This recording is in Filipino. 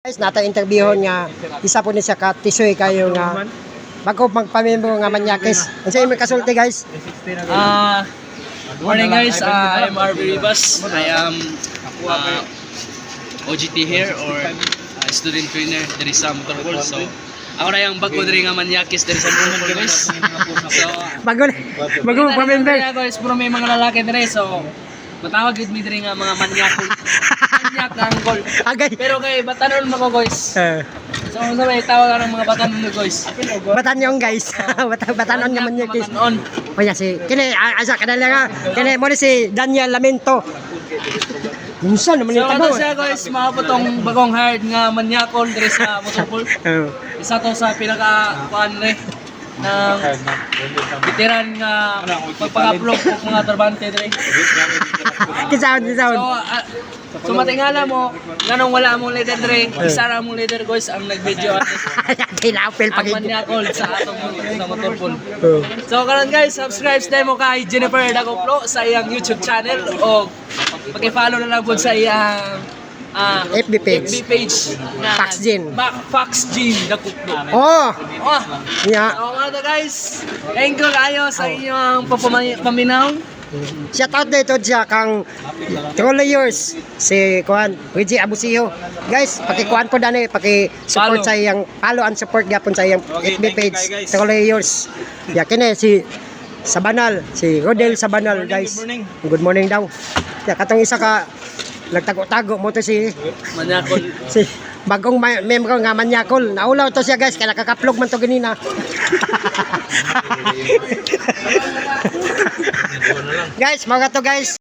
Guys, nata interviewon nga isa po ni siya ka tisoy kayo nga bago magpamembro nga Manyakis. Unsa imong kasulti guys? Morning guys, I'm RV Ribas. I am OGT here or student trainer dari sa Motorpool. So ako na yung bago dari nga Manyakis dari sa Motorpool guys. So Bago magpamembro. guys, puro may mga lalaki dire. So matawag gid mi dire nga mga manyakol. Manyak ang gol. Agay. Pero kay batanon mo ko guys. So unsa may tawag ang mga batanon mo guys? Batanon guys. Batanon nga Manyakis. Batanon. Oya si kini asa kada nga kini mo ni si Daniel Lamento. Unsa naman So yung ano tago? siya guys, mga putong bagong hired nga manyakol dire sa Motorpool. Isa to sa pinaka kuan re ng veteran nga pagpag-upload og mga trabante dire. Kisaon. So matingala mo nganong wala mo leader dire, isa ra mo leader guys ang nag-video Kinapil ang pag manyakol sa atong sa Motorpool. So karon guys, subscribe na mo kay Jennifer Dagoplo sa iyang YouTube channel o paki-follow na lang po sa iyang FB page. na Foxgen. Foxgen Dagoplo. Oh, Oh, ya. so mga to guys, thank you kayo sa inyong paminaw. Shout out dito siya kang Trolleyers si Kuan Reggie Abusio. Guys, paki-kuan po dani, paki-support Follow. sa iyang follow and support gyapon sa iyang FB page Trolleyers. Ya kini si Sabanal, si Rodel Sabanal guys. Good morning daw. Ya katong isa ka nagtago-tago mo to si Manyakol. bagong member nga Manyakol. Naulaw to siya guys, kaya nakakaplog man to ganina. Guys, mga to guys.